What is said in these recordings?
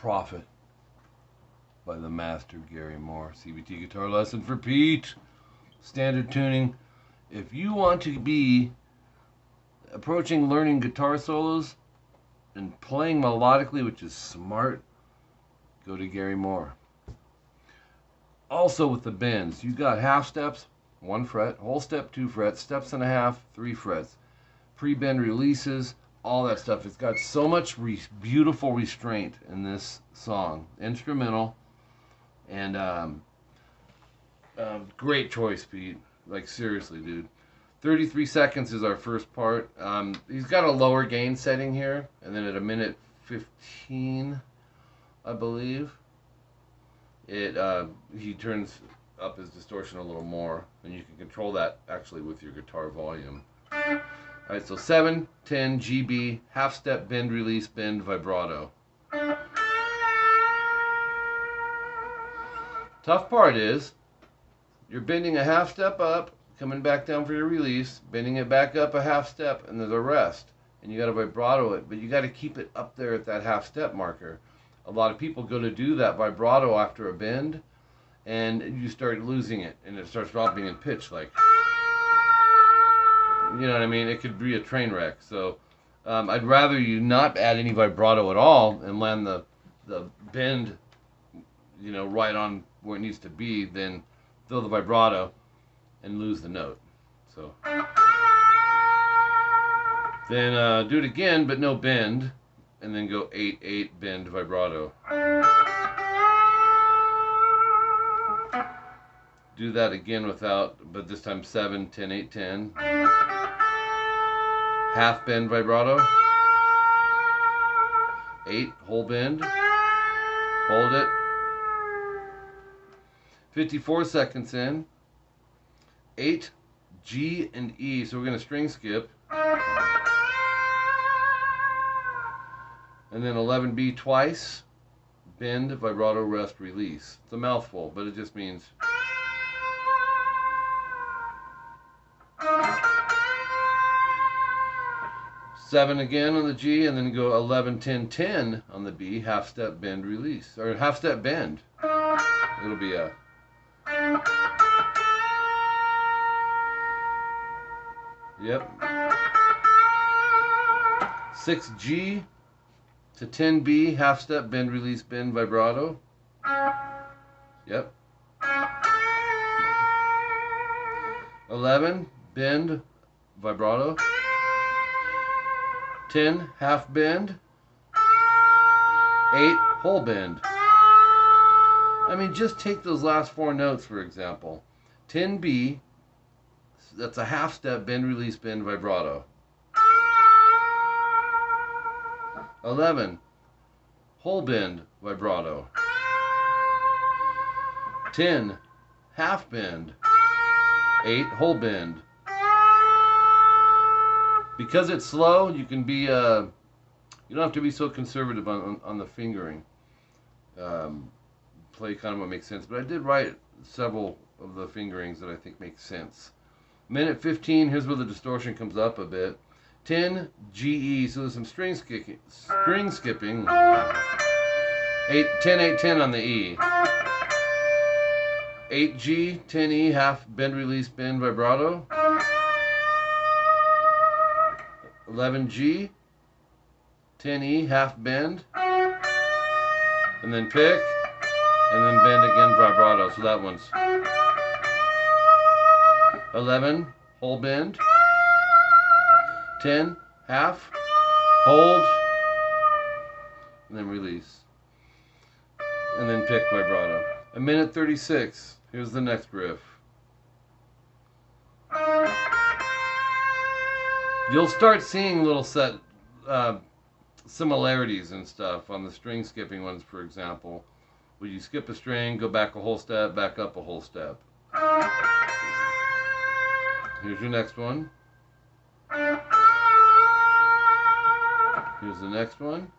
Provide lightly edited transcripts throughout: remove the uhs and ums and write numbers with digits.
Prophet by the master Gary Moore. CBT guitar lesson for Pete. Standard tuning. If you want to be approaching learning guitar solos and playing melodically, which is smart, go to Gary Moore. Also with the bends, you got half steps, 1 fret, whole step, 2 frets, steps and a half, 3 frets, pre-bend releases, all that stuff. It's got so much beautiful restraint in this song. Instrumental, and great choice, Pete. Like, seriously, dude. 33 seconds is our first part. He's got a lower gain setting here, and then at 1:15, I believe, he turns up his distortion a little more, and you can control that actually with your guitar volume. Alright, so 7, 10, GB, half step, bend, release, bend, vibrato. Tough part is, you're bending a half step up, coming back down for your release, bending it back up a half step, and there's a rest. And you got to vibrato it, but you got to keep it up there at that half step marker. A lot of people go to do that vibrato after a bend, and you start losing it, and it starts dropping in pitch, like, you know what I mean? It could be a train wreck. So I'd rather you not add any vibrato at all and land the bend, you know, right on where it needs to be, than throw the vibrato and lose the note. So then do it again, but no bend, and then go 8, 8, bend, vibrato. Do that again without, but this time 7, 10, 8, 10. Half bend, vibrato. 8, whole bend. Hold it. 54 seconds in. 8, G and E, so we're going to string skip. And then 11B twice. Bend, vibrato, rest, release. It's a mouthful, but it just means... 7 again on the G, and then go 11, 10, 10 on the B, half step, bend, release. Or half step, bend. It'll be a... Yep. 6G to 10B, half step, bend, release, bend, vibrato. Yep. 11, bend, vibrato. 10, half bend. 8, whole bend. I mean, just take those last 4 notes, for example. 10B, that's a half step, bend, release, bend, vibrato. 11, whole bend, vibrato. 10, half bend. 8, whole bend. Because it's slow, you can be, you don't have to be so conservative on the fingering. Play kind of what makes sense. But I did write several of the fingerings that I think make sense. 1:15, here's where the distortion comes up a bit. 10, GE, so there's some string skipping. 8, 10, 8, 10 on the E. 8G, 10E, half bend, release, bend, vibrato. 11G, 10E, half bend, and then pick, and then bend again, vibrato. So that one's 11, whole bend, 10, half, hold, and then release, and then pick, vibrato. 1:36, here's the next riff. You'll start seeing little similarities and stuff on the string skipping ones, for example. Where you skip a string, go back a whole step, back up a whole step. Here's your next one. Here's the next one.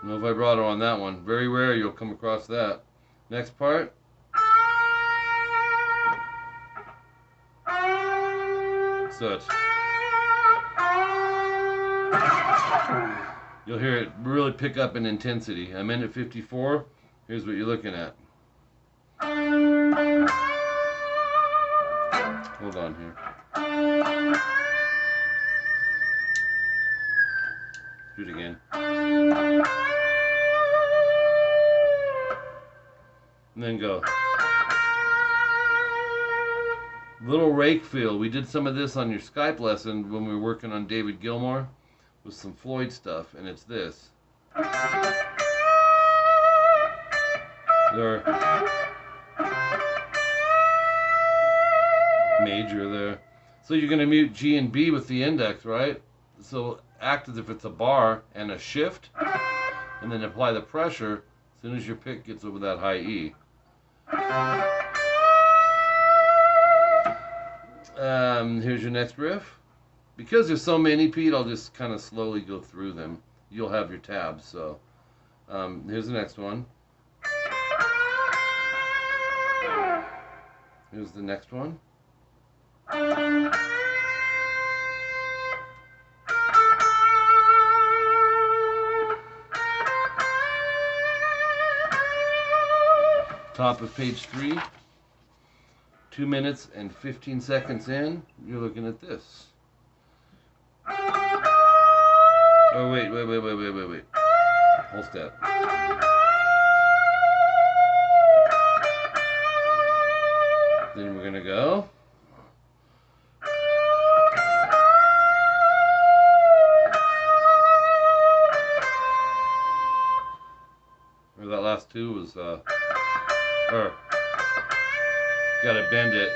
No vibrato on that one. Very rare you'll come across that. Next part. So it's you'll hear it really pick up in intensity. I'm in at 54. Here's what you're looking at. Hold on here. Do it again. And then go. Little rake feel. We did some of this on your Skype lesson when we were working on David Gilmour with some Floyd stuff, and it's this. There. Major there. So you're going to mute G and B with the index, right? So act as if it's a bar and a shift, and then apply the pressure as soon as your pick gets over that high E. Here's your next riff. Because there's so many, Pete, I'll just kind of slowly go through them. You'll have your tabs. So here's the next one. Here's the next one. Top of page 3. 2 minutes and 15 seconds in, you're looking at this. Oh, wait. Whole step. Then we're going to go. Or that last two was, gotta bend it.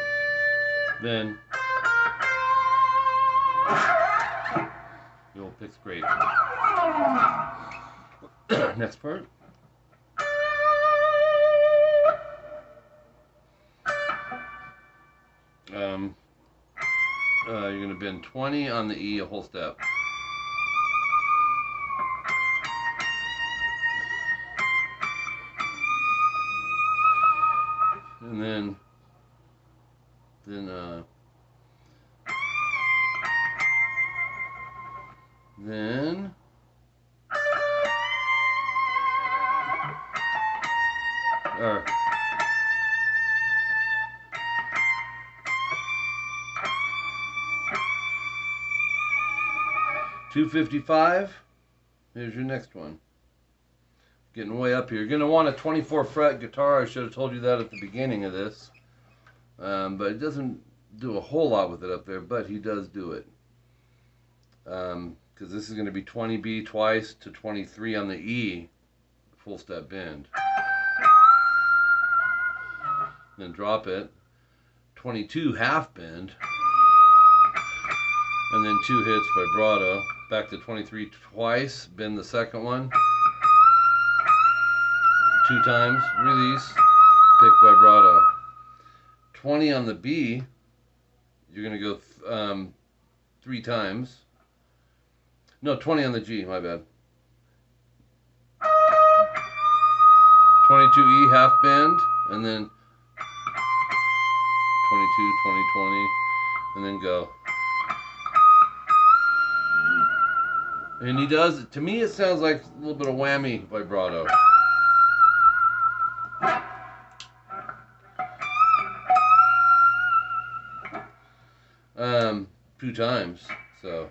Then the old pick's great. Next part. You're gonna bend 20 on the E, a whole step. And then or 255. Here's your next one. Getting way up here. You're going to want a 24 fret guitar. I should have told you that at the beginning of this. But it doesn't do a whole lot with it up there, but he does do it. Because this is going to be 20B twice to 23 on the E, full step bend. Then drop it. 22 half bend. And then 2 hits vibrato. Back to 23 twice, bend the second one. 2 times, release, pick vibrato. 20 on the B, you're going to go 3 times. No, 20 on the G, my bad. 22E half bend, and then 22, 20, 20, and then go. And he does, to me it sounds like a little bit of whammy vibrato. Two times, so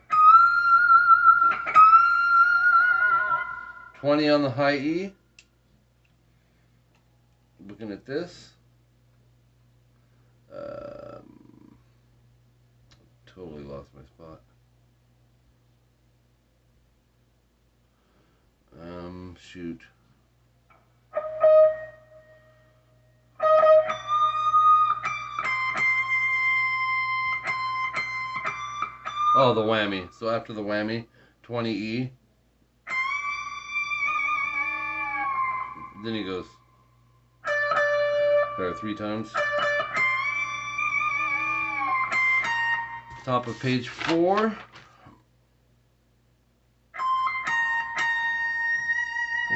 20 on the high E. Looking at this, totally lost my spot. Shoot. Oh, the whammy. So after the whammy, 20E. Then he goes there 3 times. Top of page 4.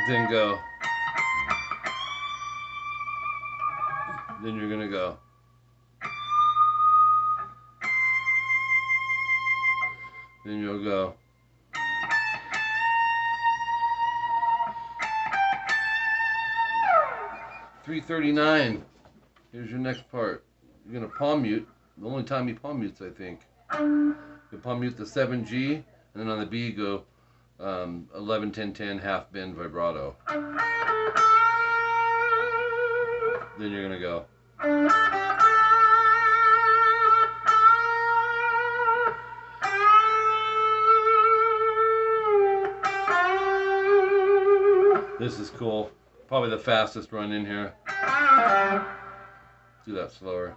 Then go. Then you're gonna go. Then you'll go. 339. Here's your next part. You're going to palm mute. The only time you palm mutes, I think. You palm mute the 7G, and then on the B, go 11, 10, 10, half bend vibrato. Then you're going to go. This is cool. Probably the fastest run in here. Do that slower.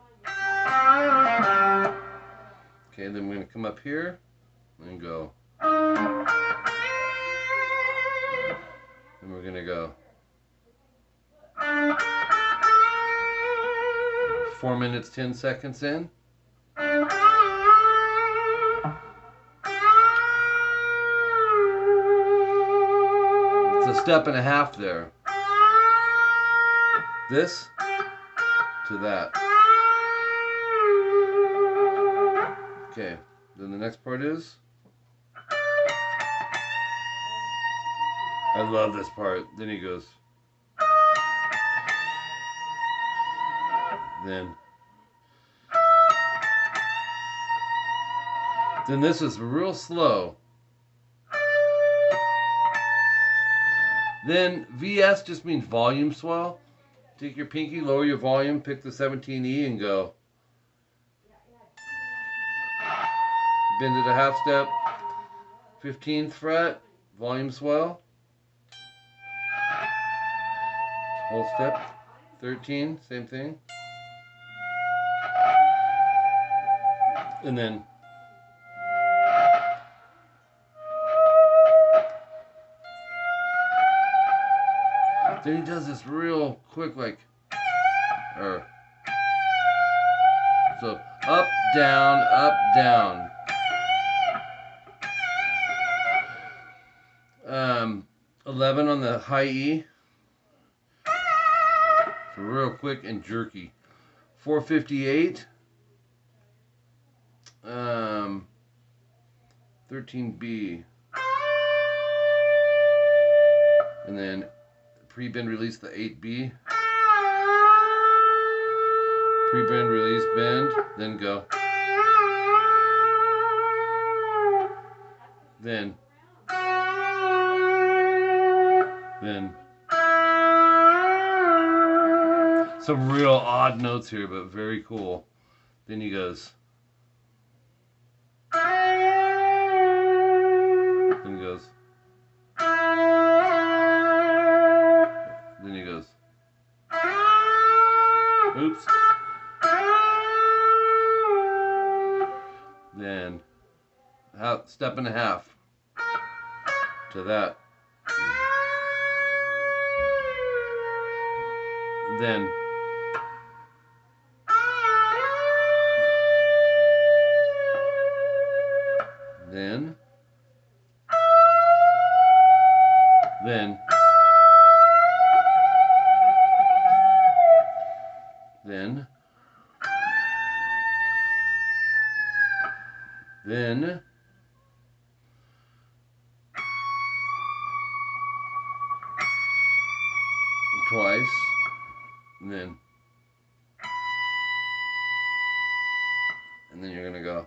Okay, then we're going to come up here and go. And we're going to go. 4 minutes, 10 seconds in. It's a step and a half there. This to that. Okay, then the next part is. I love this part. Then he goes. Then this is real slow. Then VS just means volume swell. Take your pinky, lower your volume, pick the 17E and go. Bend it a half step. 15th fret, volume swell. Whole step. 13, same thing. And then he does this real quick, like, so up, down, up, down. 11 on the high E. So real quick and jerky. 458. 13B. And then pre-bend release the 8B. Pre-bend release bend, then go. Then some real odd notes here, but very cool. Then he goes. Then he goes. Then he goes. Oops. Then step and a half to that. Then twice, and then you're gonna go.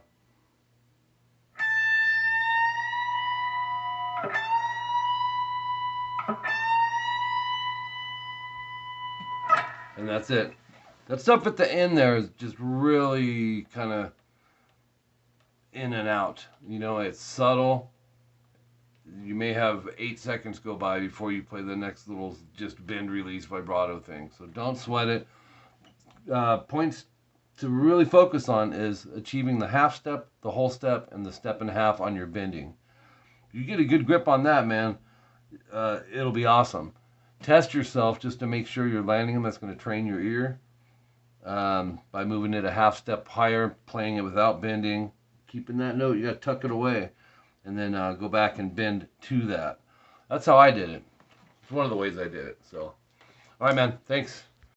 And that's it. That stuff at the end there is just really kind of in and out. You know, it's subtle. You may have 8 seconds go by before you play the next little just bend release vibrato thing. So don't sweat it. Points to really focus on is achieving the half step, the whole step, and the step and a half on your bending. If you get a good grip on that, man, it'll be awesome. Test yourself just to make sure you're landing them. That's going to train your ear by moving it a half step higher, playing it without bending, keeping that note. You got to tuck it away, and then go back and bend to that. That's how I did it. It's one of the ways I did it. So, all right, man. Thanks.